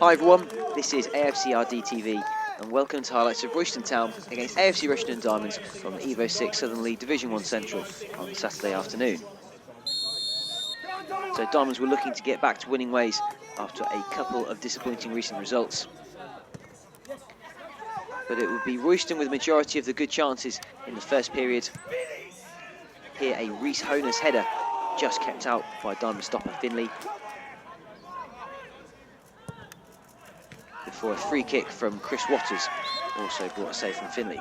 Hi everyone, this is AFCRDTV and welcome to highlights of Royston Town against AFC Rushden Diamonds from the Evo 6 Southern League Division 1 Central on Saturday afternoon. So Diamonds were looking to get back to winning ways after a couple of disappointing recent results. But it would be Royston with the majority of the good chances in the first period. Here a Reese Honer's header just kept out by Diamond stopper Finley. Before a free kick from Chris Waters also brought a save from Finley.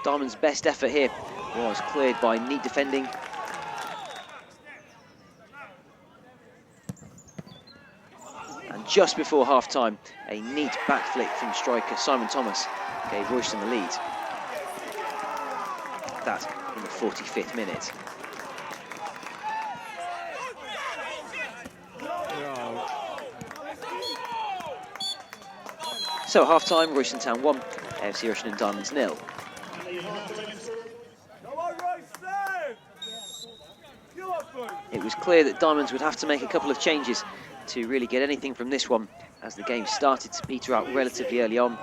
Diamond's best effort here was cleared by neat defending. And just before half-time, a neat backflip from striker Simon Thomas gave Royston the lead. That in the 45th minute. So at half-time, Royston Town 1, AFC Rushden Diamonds 0. It was clear that Diamonds would have to make a couple of changes to really get anything from this one, as the game started to peter out relatively early on.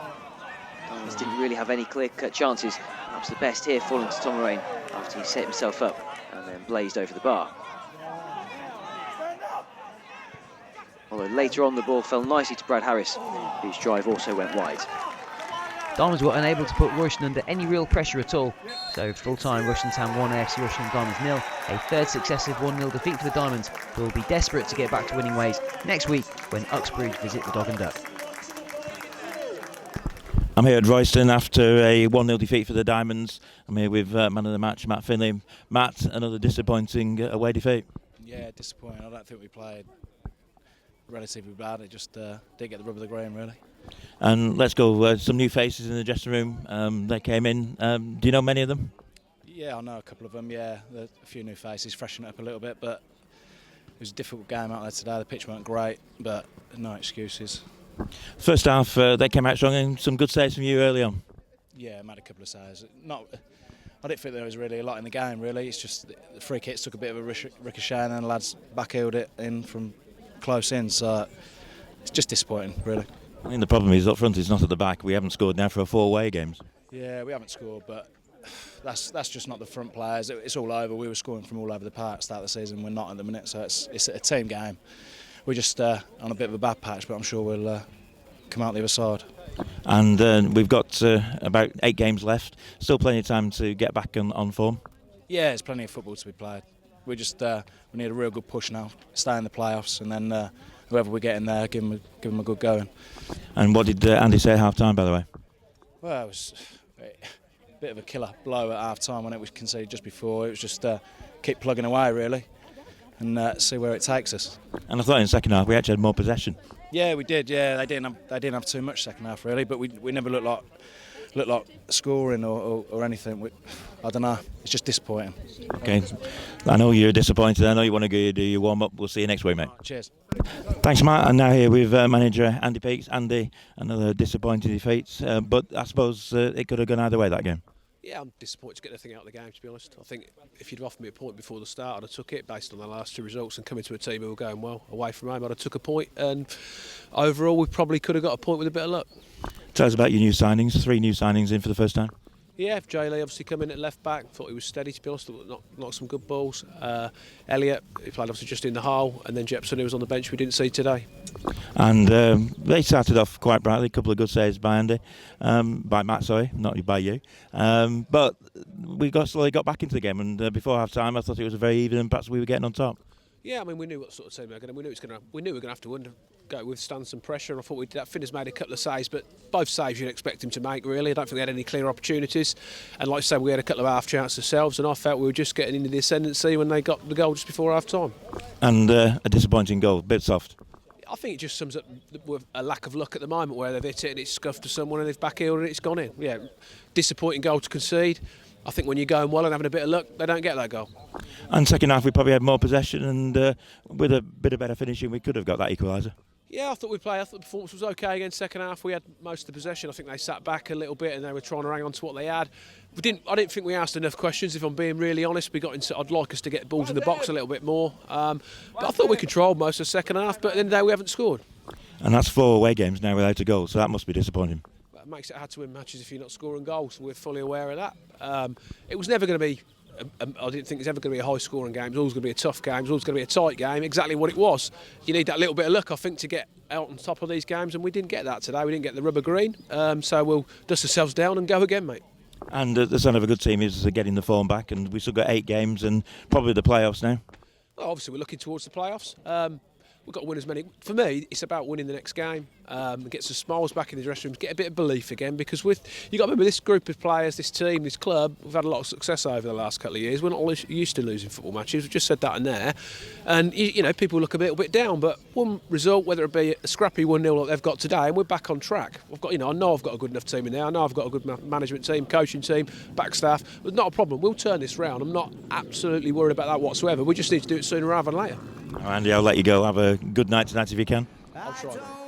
Diamonds didn't really have any clear-cut chances. Perhaps the best here falling to Tom Moraine after he set himself up and then blazed over the bar. Although later on the ball fell nicely to Brad Harris, whose drive also went wide. Diamonds were unable to put Royston under any real pressure at all, so full-time Royston Town 1, AFC Rushden Diamonds 0, a third successive 1-0 defeat for the Diamonds, who will be desperate to get back to winning ways next week when Uxbridge visit the Dog and Duck. I'm here at Royston after a 1-0 defeat for the Diamonds. I'm here with man of the match, Matt Finley. Matt, another disappointing away defeat. Yeah, disappointing. I don't think we played relatively bad. It just didn't get the rub of the green, really. And let's go, some new faces in the dressing room. They came in. Do you know many of them? Yeah, I know a couple of them, yeah. A few new faces, freshen it up a little bit, but it was a difficult game out there today. The pitch weren't great, but no excuses. First half, they came out strong and some good saves from you early on. Yeah, I made a couple of saves. I didn't think there was really a lot in the game, really. It's just the free kicks took a bit of a ricochet and then the lads backheeled it in from close in, so it's just disappointing, really. I mean, the problem is up front, it's not at the back. We haven't scored now for 4 away games. Yeah, we haven't scored, but that's just not the front players. It's all over. We were scoring from all over the park at the start of the season. We're not at the minute, so it's a team game. We're just on a bit of a bad patch, but I'm sure we'll come out the other side. And we've got about 8 games left. Still plenty of time to get back on form. Yeah, there's plenty of football to be played. We just we need a real good push now, stay in the playoffs, and then whoever we get in there, give them a good going. And what did Andy say at half-time, by the way? Well, it was a bit of a killer blow at half-time when it was conceded just before. It was just keep plugging away, really, and see where it takes us. And I thought in the second half we actually had more possession. Yeah, we did. Yeah, they didn't have too much second half, really, but we never looked like scoring or anything. I don't know. It's just disappointing. Okay, I know you're disappointed. I know you want to go do your warm up. We'll see you next week, mate. Right, cheers. Thanks, Matt. And now here with manager Andy Peaks. Andy, another disappointing defeat, but I suppose it could have gone either way that game. Yeah, I'm disappointed to get nothing out of the game, to be honest. I think if you'd offered me a point before the start, I'd have took it based on the last 2 results, and coming to a team who were going well away from home, I'd have took a point, and overall we probably could have got a point with a bit of luck. Tell us about your new signings. 3 new signings in for the first time. Yeah, Jay Lee obviously come in at left back. Thought he was steady, to be honest. Knocked some good balls. Elliot, he played obviously just in the hole, and then Jepson, who was on the bench, we didn't see today. And they started off quite brightly. A couple of good saves by Andy, by Matt, sorry, not by you. But we slowly got back into the game, and before half time, I thought it was very even, and perhaps we were getting on top. Yeah, I mean, we knew what sort of team we were going to. We knew we were going to have to withstand some pressure, and I thought we did that. Finner's made a couple of saves, but both saves you'd expect him to make, really. I don't think they had any clear opportunities, and like I said, we had a couple of half chances ourselves, and I felt we were just getting into the ascendancy when they got the goal just before half time. And a disappointing goal, a bit soft. I think it just sums up a lack of luck at the moment, where they've hit it and it's scuffed to someone and they've backheeled and it's gone in. Yeah, disappointing goal to concede. I think when you're going well and having a bit of luck, they don't get that goal. And second half, we probably had more possession, and with a bit of better finishing, we could have got that equaliser. Yeah, I thought we played. I thought the performance was okay again. Second half, we had most of the possession. I think they sat back a little bit and they were trying to hang on to what they had. I didn't think we asked enough questions. If I'm being really honest, we got into. I'd like us to get balls in the box a little bit more. But I thought we controlled most of the second half. But at the end of the day, we haven't scored. And that's 4 away games now without a goal, so that must be disappointing. It makes it hard to win matches if you're not scoring goals. We're fully aware of that. It was never going to be. I didn't think it was ever going to be a high-scoring game. It was always going to be a tough game. It was always going to be a tight game. Exactly what it was. You need that little bit of luck, I think, to get out on top of these games, and we didn't get that today. We didn't get the rubber green. So we'll dust ourselves down and go again, mate. And the sign of a good team is getting the form back, and we've still got 8 games and probably the playoffs now. Well, obviously, we're looking towards the playoffs. We've got to win as many. For me, it's about winning the next game. Get some smiles back in the dressing rooms, get a bit of belief again. Because you've got to remember, this group of players, this team, this club, we've had a lot of success over the last couple of years. We're not used to losing football matches. We've just said that in there, and people look a little bit down. But one result, whether it be a scrappy 1-0 like they've got today, and we're back on track. I know I've got a good enough team in there. I know I've got a good management team, coaching team, back staff. But not a problem. We'll turn this round. I'm not absolutely worried about that whatsoever. We just need to do it sooner rather than later. Andy, I'll let you go. Have a good night tonight if you can. I'll try.